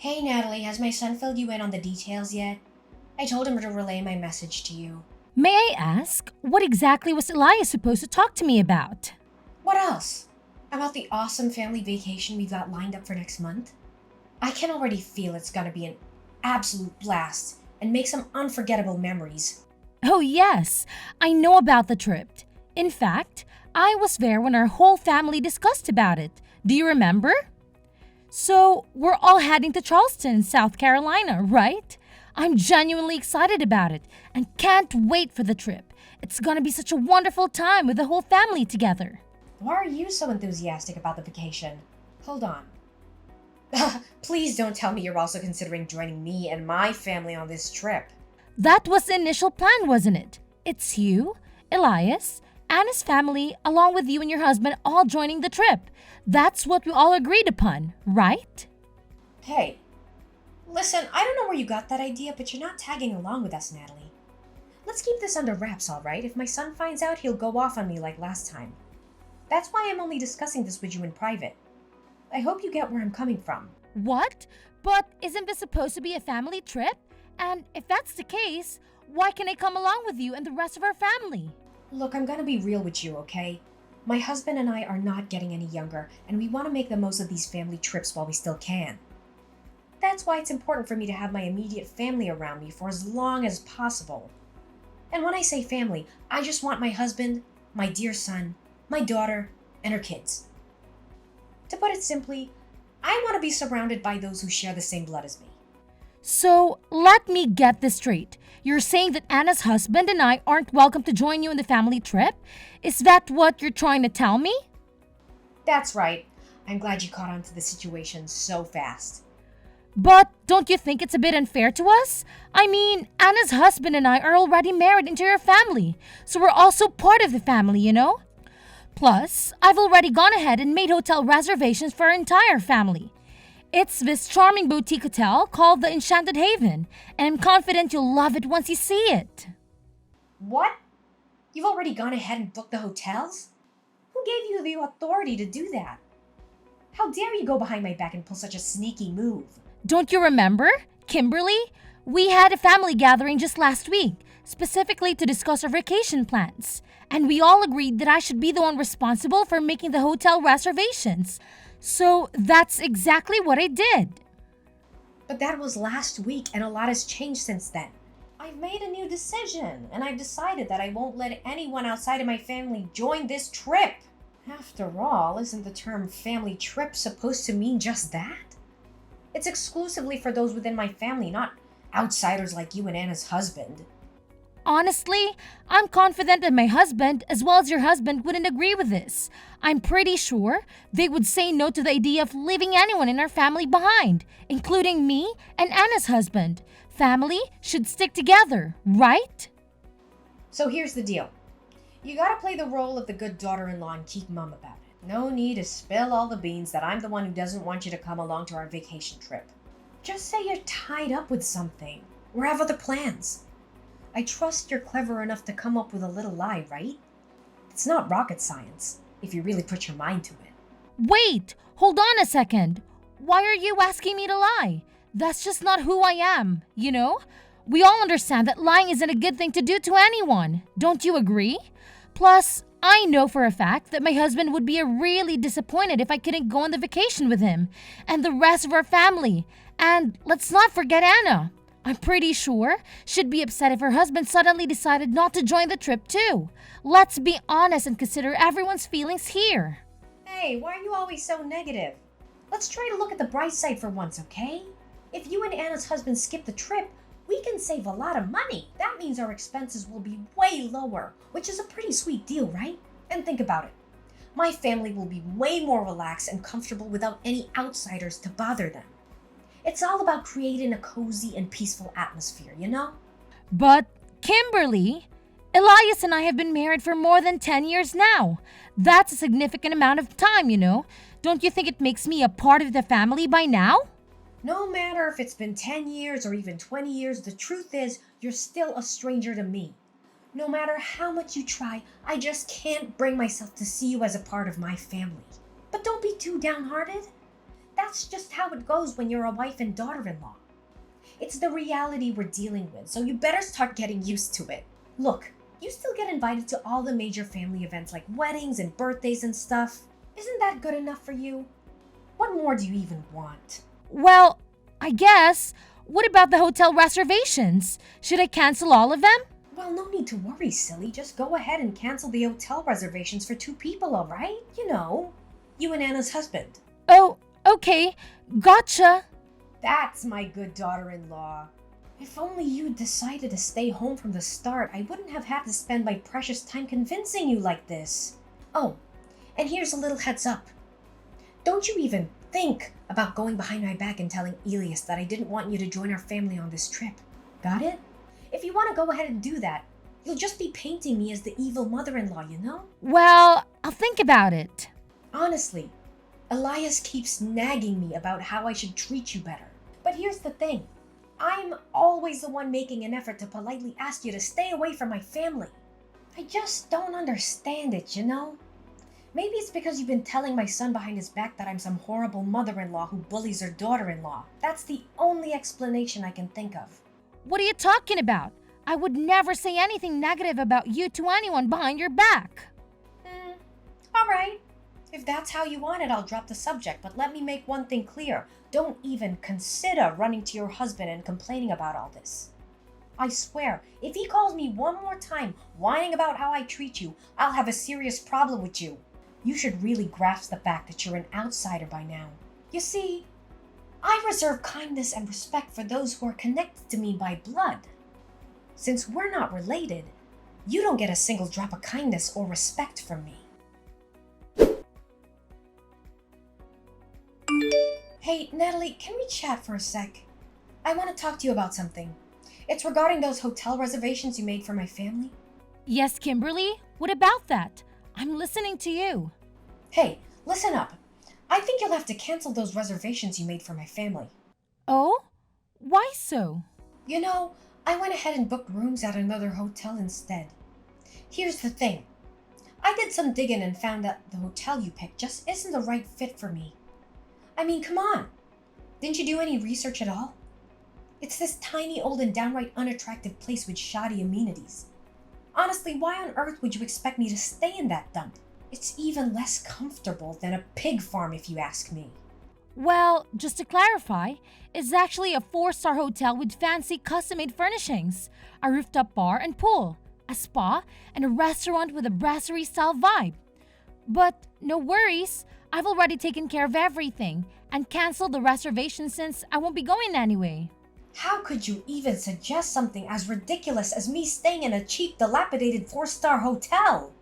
Hey Natalie, has my son filled you in on the details yet? I told him to relay my message to you. May I ask, what exactly was Elias supposed to talk to me about? What else? About the awesome family vacation we've got lined up for next month? I can already feel it's gonna be an absolute blast and make some unforgettable memories. Oh, yes, I know about the trip. In fact, I was there when our whole family discussed about it. Do you remember? So, we're all heading to Charleston, South Carolina, right? I'm genuinely excited about it and can't wait for the trip. It's gonna be such a wonderful time with the whole family together. Why are you so enthusiastic about the vacation? Hold on. Please don't tell me you're also considering joining me and my family on this trip. That was the initial plan, wasn't it? It's you, Elias, and his family, along with you and your husband, all joining the trip. That's what we all agreed upon, right? Hey, listen, I don't know where you got that idea, but you're not tagging along with us, Natalie. Let's keep this under wraps, alright? If my son finds out, he'll go off on me like last time. That's why I'm only discussing this with you in private. I hope you get where I'm coming from. What? But isn't this supposed to be a family trip? And if that's the case, why can I come along with you and the rest of our family? Look, I'm gonna be real with you, okay? My husband and I are not getting any younger, and we want to make the most of these family trips while we still can. That's why it's important for me to have my immediate family around me for as long as possible. And when I say family, I just want my husband, my dear son, my daughter, and her kids. To put it simply, I want to be surrounded by those who share the same blood as me. So, let me get this straight. You're saying that Anna's husband and I aren't welcome to join you in the family trip? Is that what you're trying to tell me? That's right. I'm glad you caught on to the situation so fast. But don't you think it's a bit unfair to us? I mean, Anna's husband and I are already married into your family, so we're also part of the family, you know? Plus, I've already gone ahead and made hotel reservations for our entire family. It's this charming boutique hotel called the Enchanted Haven, and I'm confident you'll love it once you see it. What? You've already gone ahead and booked the hotels? Who gave you the authority to do that? How dare you go behind my back and pull such a sneaky move? Don't you remember, Kimberly? We had a family gathering just last week, specifically to discuss our vacation plans. And we all agreed that I should be the one responsible for making the hotel reservations. So that's exactly what I did. But that was last week, and a lot has changed since then. I've made a new decision, and I've decided that I won't let anyone outside of my family join this trip. After all, isn't the term family trip supposed to mean just that? It's exclusively for those within my family, not outsiders like you and Anna's husband. Honestly, I'm confident that my husband, as well as your husband, wouldn't agree with this. I'm pretty sure they would say no to the idea of leaving anyone in our family behind, including me and Anna's husband. Family should stick together, right? So here's the deal. You gotta play the role of the good daughter-in-law and keep mum about it. No need to spill all the beans that I'm the one who doesn't want you to come along to our vacation trip. Just say you're tied up with something, or have other plans. I trust you're clever enough to come up with a little lie, right? It's not rocket science, if you really put your mind to it. Wait, hold on a second. Why are you asking me to lie? That's just not who I am, you know? We all understand that lying isn't a good thing to do to anyone. Don't you agree? Plus, I know for a fact that my husband would be really disappointed if I couldn't go on the vacation with him and the rest of our family. And let's not forget Anna. I'm pretty sure she'd be upset if her husband suddenly decided not to join the trip too. Let's be honest and consider everyone's feelings here. Hey, why are you always so negative? Let's try to look at the bright side for once, okay? If you and Anna's husband skip the trip, we can save a lot of money. That means our expenses will be way lower, which is a pretty sweet deal, right? And think about it. My family will be way more relaxed and comfortable without any outsiders to bother them. It's all about creating a cozy and peaceful atmosphere, you know? But, Kimberly, Elias and I have been married for more than 10 years now. That's a significant amount of time, you know. Don't you think it makes me a part of the family by now? No matter if it's been 10 years or even 20 years, the truth is you're still a stranger to me. No matter how much you try, I just can't bring myself to see you as a part of my family. But don't be too downhearted. That's just how it goes when you're a wife and daughter-in-law. It's the reality we're dealing with, so you better start getting used to it. Look, you still get invited to all the major family events like weddings and birthdays and stuff. Isn't that good enough for you? What more do you even want? Well, I guess. What about the hotel reservations? Should I cancel all of them? Well, no need to worry, silly. Just go ahead and cancel the hotel reservations for 2 people, alright? You know, you and Anna's husband. Oh, okay. Gotcha. That's my good daughter-in-law. If only you'd decided to stay home from the start, I wouldn't have had to spend my precious time convincing you like this. Oh, and here's a little heads up. Don't you even think about going behind my back and telling Elias that I didn't want you to join our family on this trip. Got it? If you want to go ahead and do that, you'll just be painting me as the evil mother-in-law, you know? Well, I'll think about it. Honestly, Elias keeps nagging me about how I should treat you better. But here's the thing. I'm always the one making an effort to politely ask you to stay away from my family. I just don't understand it, you know? Maybe it's because you've been telling my son behind his back that I'm some horrible mother-in-law who bullies her daughter-in-law. That's the only explanation I can think of. What are you talking about? I would never say anything negative about you to anyone behind your back. Alright. If that's how you want it, I'll drop the subject, but let me make one thing clear. Don't even consider running to your husband and complaining about all this. I swear, if he calls me one more time whining about how I treat you, I'll have a serious problem with you. You should really grasp the fact that you're an outsider by now. You see, I reserve kindness and respect for those who are connected to me by blood. Since we're not related, you don't get a single drop of kindness or respect from me. Hey, Natalie, can we chat for a sec? I want to talk to you about something. It's regarding those hotel reservations you made for my family. Yes, Kimberly? What about that? I'm listening to you. Hey, listen up. I think you'll have to cancel those reservations you made for my family. Oh? Why so? You know, I went ahead and booked rooms at another hotel instead. Here's the thing. I did some digging and found that the hotel you picked just isn't the right fit for me. I mean, come on. Didn't you do any research at all? It's this tiny, old, and downright unattractive place with shoddy amenities. Honestly, why on earth would you expect me to stay in that dump? It's even less comfortable than a pig farm, if you ask me. Well, just to clarify, it's actually a 4-star hotel with fancy custom-made furnishings, a rooftop bar and pool, a spa, and a restaurant with a brasserie-style vibe. But no worries, I've already taken care of everything and canceled the reservation since I won't be going anyway. How could you even suggest something as ridiculous as me staying in a cheap, dilapidated 4-star hotel?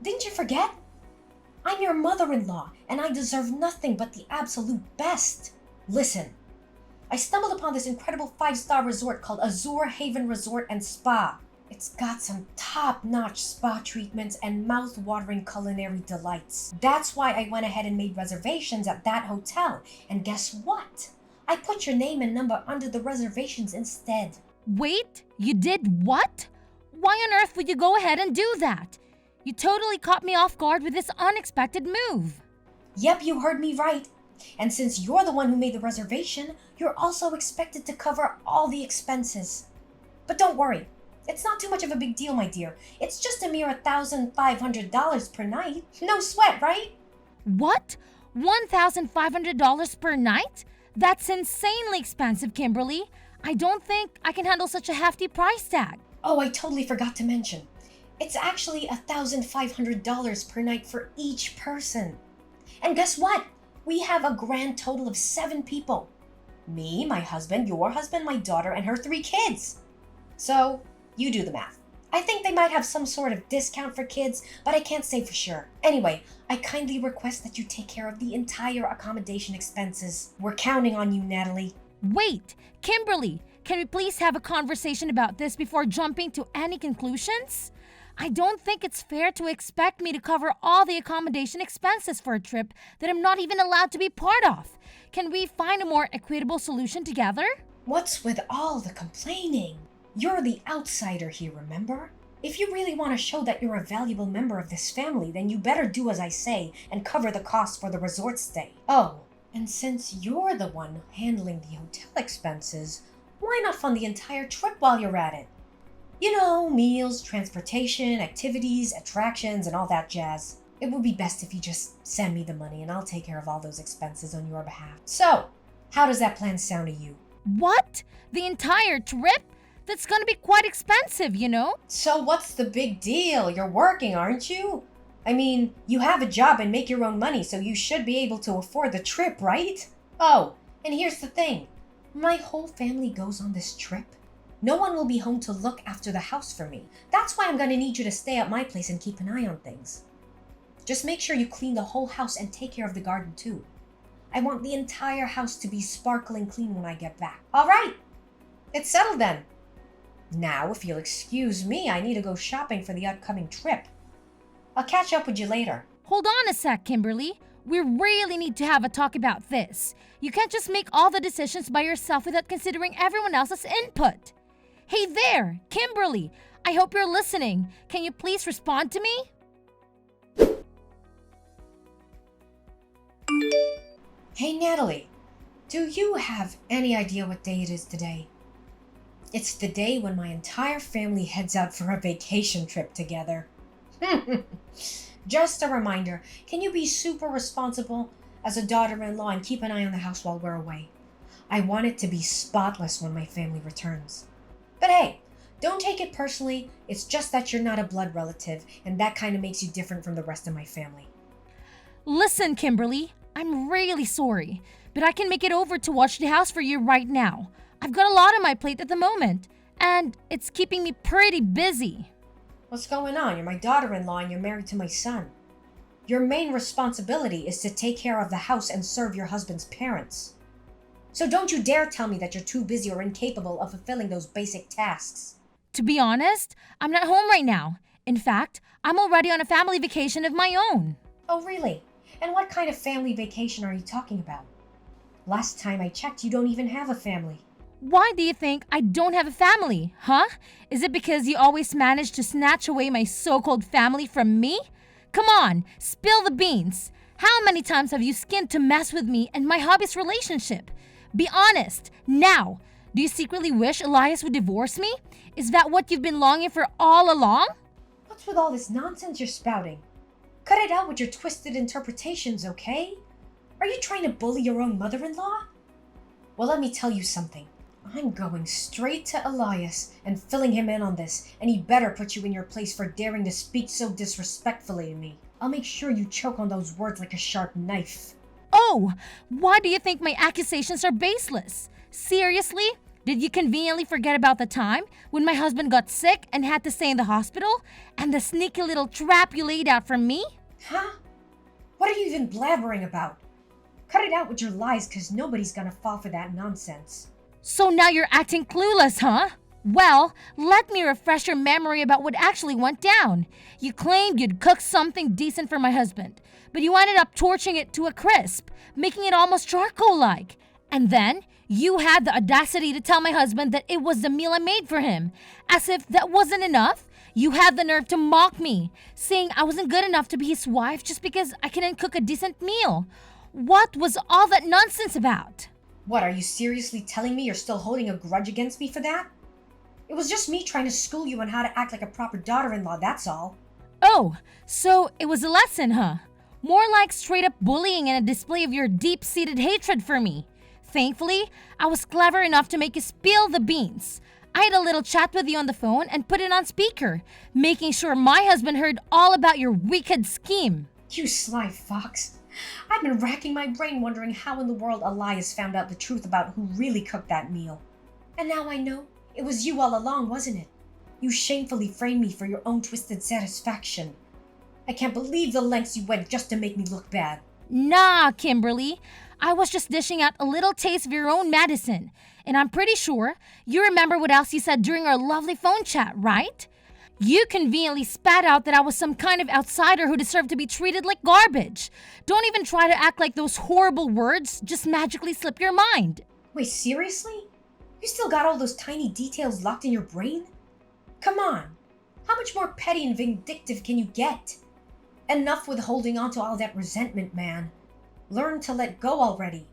Didn't you forget? I'm your mother-in-law, and I deserve nothing but the absolute best. Listen, I stumbled upon this incredible 5-star resort called Azure Haven Resort and Spa. It's got some top-notch spa treatments and mouth-watering culinary delights. That's why I went ahead and made reservations at that hotel. And guess what? I put your name and number under the reservations instead. Wait, you did what? Why on earth would you go ahead and do that? You totally caught me off guard with this unexpected move. Yep, you heard me right. And since you're the one who made the reservation, you're also expected to cover all the expenses. But don't worry, it's not too much of a big deal, my dear. It's just a mere $1,500 per night. No sweat, right? What? $1,500 per night? That's insanely expensive, Kimberly. I don't think I can handle such a hefty price tag. Oh, I totally forgot to mention. It's actually $1,500 per night for each person. And guess what? We have a grand total of 7 people. Me, my husband, your husband, my daughter, and her 3 kids. So, you do the math. I think they might have some sort of discount for kids, but I can't say for sure. Anyway, I kindly request that you take care of the entire accommodation expenses. We're counting on you, Natalie. Wait, Kimberly, can we please have a conversation about this before jumping to any conclusions? I don't think it's fair to expect me to cover all the accommodation expenses for a trip that I'm not even allowed to be part of. Can we find a more equitable solution together? What's with all the complaining? You're the outsider here, remember? If you really want to show that you're a valuable member of this family, then you better do as I say and cover the cost for the resort stay. Oh, And since you're the one handling the hotel expenses, why not fund the entire trip while you're at it? You know, meals, transportation, activities, attractions, and all that jazz. It would be best if you just send me the money and I'll take care of all those expenses on your behalf. So, how does that plan sound to you? What? The entire trip? That's gonna be quite expensive, you know? So what's the big deal? You're working, aren't you? I mean, you have a job and make your own money, so you should be able to afford the trip, right? Oh, and here's the thing. My whole family goes on this trip. No one will be home to look after the house for me. That's why I'm gonna need you to stay at my place and keep an eye on things. Just make sure you clean the whole house and take care of the garden too. I want the entire house to be sparkling clean when I get back. All right, it's settled then. Now, if you'll excuse me, I need to go shopping for the upcoming trip. I'll catch up with you later. Hold on a sec, Kimberly. We really need to have a talk about this. You can't just make all the decisions by yourself without considering everyone else's input. Hey there, Kimberly. I hope you're listening. Can you please respond to me? Hey, Natalie. Do you have any idea what day it is today? It's the day when my entire family heads out for a vacation trip together. Just a reminder, can you be super responsible as a daughter-in-law and keep an eye on the house while we're away? I want it to be spotless when my family returns. But hey, don't take it personally. It's just that you're not a blood relative, and that kind of makes you different from the rest of my family. Listen, Kimberly, I'm really sorry, but I can make it over to watch the house for you right now. I've got a lot on my plate at the moment, and it's keeping me pretty busy. What's going on? You're my daughter-in-law and you're married to my son. Your main responsibility is to take care of the house and serve your husband's parents. So don't you dare tell me that you're too busy or incapable of fulfilling those basic tasks. To be honest, I'm not home right now. In fact, I'm already on a family vacation of my own. Oh, really? And what kind of family vacation are you talking about? Last time I checked, you don't even have a family. Why do you think I don't have a family, huh? Is it because you always manage to snatch away my so-called family from me? Come on, spill the beans. How many times have you skinned to mess with me and my hubby's relationship? Be honest, now. Do you secretly wish Elias would divorce me? Is that what you've been longing for all along? What's with all this nonsense you're spouting? Cut it out with your twisted interpretations, okay? Are you trying to bully your own mother-in-law? Well, let me tell you something. I'm going straight to Elias and filling him in on this, and he better put you in your place for daring to speak so disrespectfully to me. I'll make sure you choke on those words like a sharp knife. Oh, why do you think my accusations are baseless? Seriously? Did you conveniently forget about the time when my husband got sick and had to stay in the hospital? And the sneaky little trap you laid out for me? Huh? What are you even blabbering about? Cut it out with your lies, because nobody's gonna fall for that nonsense. So now you're acting clueless, huh? Well, let me refresh your memory about what actually went down. You claimed you'd cooked something decent for my husband, but you ended up torching it to a crisp, making it almost charcoal-like. And then, you had the audacity to tell my husband that it was the meal I made for him. As if that wasn't enough, you had the nerve to mock me, saying I wasn't good enough to be his wife just because I couldn't cook a decent meal. What was all that nonsense about? What, are you seriously telling me you're still holding a grudge against me for that? It was just me trying to school you on how to act like a proper daughter-in-law, that's all. Oh, so it was a lesson, huh? More like straight-up bullying and a display of your deep-seated hatred for me. Thankfully, I was clever enough to make you spill the beans. I had a little chat with you on the phone and put it on speaker, making sure my husband heard all about your wicked scheme. You sly fox. I've been racking my brain wondering how in the world Elias found out the truth about who really cooked that meal. And now I know. It was you all along, wasn't it? You shamefully framed me for your own twisted satisfaction. I can't believe the lengths you went just to make me look bad. Nah, Kimberly. I was just dishing out a little taste of your own medicine. And I'm pretty sure you remember what else you said during our lovely phone chat, right? You conveniently spat out that I was some kind of outsider who deserved to be treated like garbage. Don't even try to act like those horrible words just magically slip your mind. Wait, seriously? You still got all those tiny details locked in your brain? Come on. How much more petty and vindictive can you get? Enough with holding on to all that resentment, man. Learn to let go already.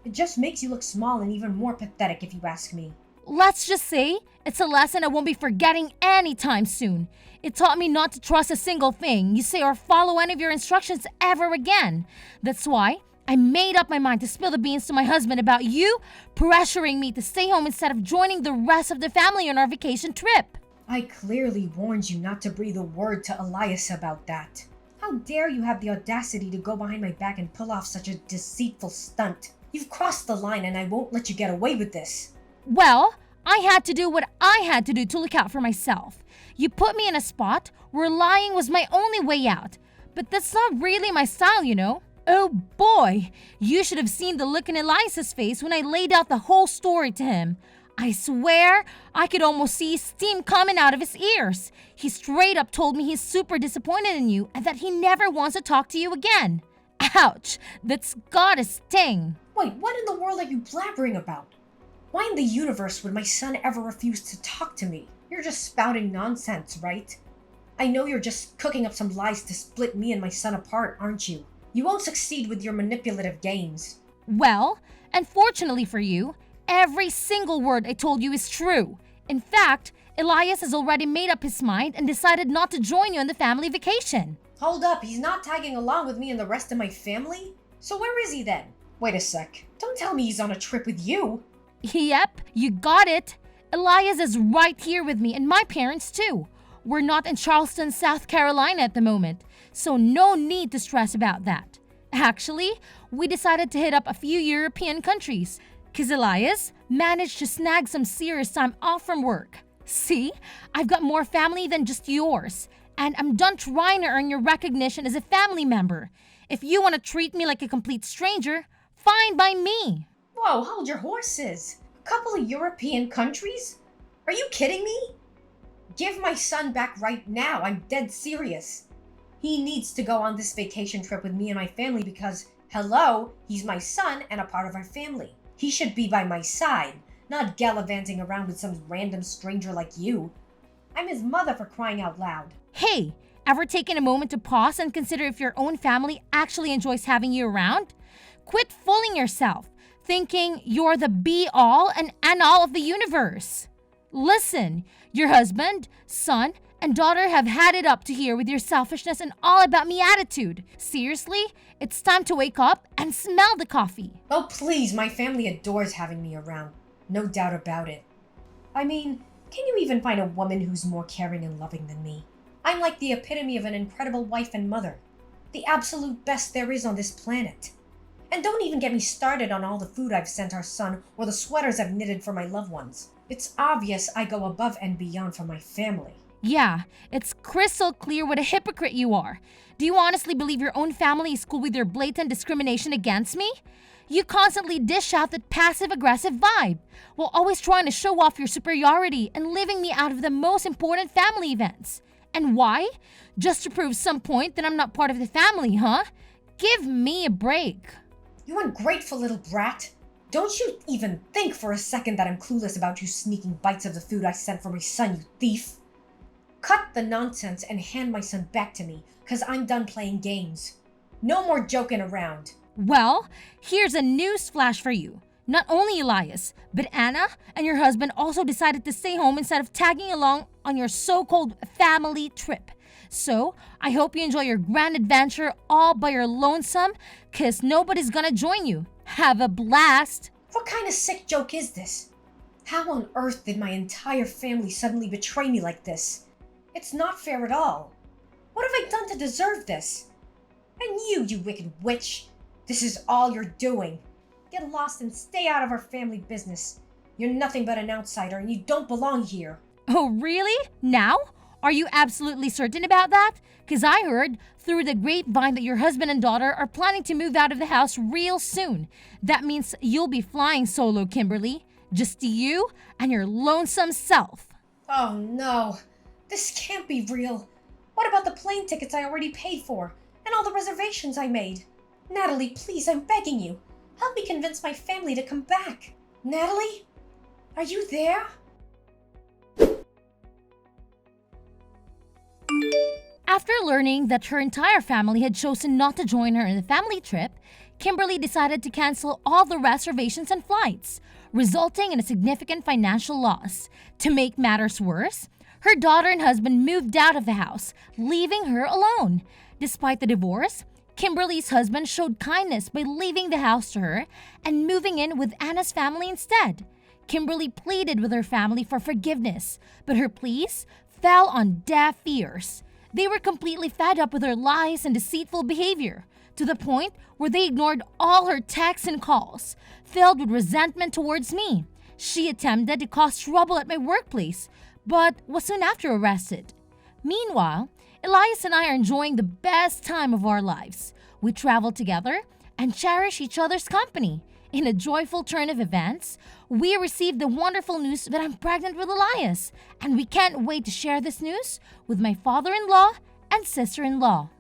It just makes you look small and even more pathetic if you ask me. Let's just say it's a lesson I won't be forgetting anytime soon. It taught me not to trust a single thing you say or follow any of your instructions ever again. That's why I made up my mind to spill the beans to my husband about you pressuring me to stay home instead of joining the rest of the family on our vacation trip. I clearly warned you not to breathe a word to Elias about that. How dare you have the audacity to go behind my back and pull off such a deceitful stunt? You've crossed the line and I won't let you get away with this. Well, I had to do what I had to do to look out for myself. You put me in a spot where lying was my only way out. But that's not really my style, you know. Oh boy, you should have seen the look in Elias's face when I laid out the whole story to him. I swear, I could almost see steam coming out of his ears. He straight up told me he's super disappointed in you and that he never wants to talk to you again. Ouch, that's gotta sting. Wait, what in the world are you blabbering about? Why in the universe would my son ever refuse to talk to me? You're just spouting nonsense, right? I know you're just cooking up some lies to split me and my son apart, aren't you? You won't succeed with your manipulative games. Well, unfortunately for you, every single word I told you is true. In fact, Elias has already made up his mind and decided not to join you on the family vacation. Hold up, he's not tagging along with me and the rest of my family? So where is he then? Wait a sec, don't tell me he's on a trip with you. Yep, you got it. Elias is right here with me and my parents too. We're not in Charleston, South Carolina at the moment, so no need to stress about that. Actually, we decided to hit up a few European countries, because Elias managed to snag some serious time off from work. See, I've got more family than just yours, and I'm done trying to earn your recognition as a family member. If you want to treat me like a complete stranger, fine by me. Whoa, hold your horses. A couple of European countries? Are you kidding me? Give my son back right now, I'm dead serious. He needs to go on this vacation trip with me and my family because, hello, he's my son and a part of our family. He should be by my side, not gallivanting around with some random stranger like you. I'm his mother, for crying out loud. Hey, ever taken a moment to pause and consider if your own family actually enjoys having you around? Quit fooling yourself, thinking you're the be-all and end-all of the universe. Listen, your husband, son, and daughter have had it up to here with your selfishness and all about me attitude. Seriously, it's time to wake up and smell the coffee. Oh please, my family adores having me around. No doubt about it. I mean, can you even find a woman who's more caring and loving than me? I'm like the epitome of an incredible wife and mother. The absolute best there is on this planet. And don't even get me started on all the food I've sent our son or the sweaters I've knitted for my loved ones. It's obvious I go above and beyond for my family. Yeah, it's crystal clear what a hypocrite you are. Do you honestly believe your own family is cool with your blatant discrimination against me? You constantly dish out that passive-aggressive vibe, while always trying to show off your superiority and leaving me out of the most important family events. And why? Just to prove some point that I'm not part of the family, huh? Give me a break. You ungrateful little brat. Don't you even think for a second that I'm clueless about you sneaking bites of the food I sent for my son, you thief. Cut the nonsense and hand my son back to me, cause I'm done playing games. No more joking around. Well, here's a news flash for you. Not only Elias, but Anna and your husband also decided to stay home instead of tagging along on your so-called family trip. So, I hope you enjoy your grand adventure all by your lonesome, cause nobody's gonna join you. Have a blast! What kind of sick joke is this? How on earth did my entire family suddenly betray me like this? It's not fair at all. What have I done to deserve this? And you wicked witch! This is all you're doing. Get lost and stay out of our family business. You're nothing but an outsider and you don't belong here. Oh, really? Now? Are you absolutely certain about that? Because I heard through the grapevine that your husband and daughter are planning to move out of the house real soon. That means you'll be flying solo, Kimberly. Just you and your lonesome self. Oh no, this can't be real. What about the plane tickets I already paid for? And all the reservations I made? Natalie, please, I'm begging you. Help me convince my family to come back. Natalie? Are you there? After learning that her entire family had chosen not to join her in the family trip, Kimberly decided to cancel all the reservations and flights, resulting in a significant financial loss. To make matters worse, her daughter and husband moved out of the house, leaving her alone. Despite the divorce, Kimberly's husband showed kindness by leaving the house to her and moving in with Anna's family instead. Kimberly pleaded with her family for forgiveness, but her pleas fell on deaf ears. They were completely fed up with her lies and deceitful behavior, to the point where they ignored all her texts and calls, filled with resentment towards me. She attempted to cause trouble at my workplace, but was soon after arrested. Meanwhile, Elias and I are enjoying the best time of our lives. We travel together and cherish each other's company. In a joyful turn of events, we received the wonderful news that I'm pregnant with Elias, and we can't wait to share this news with my father-in-law and sister-in-law.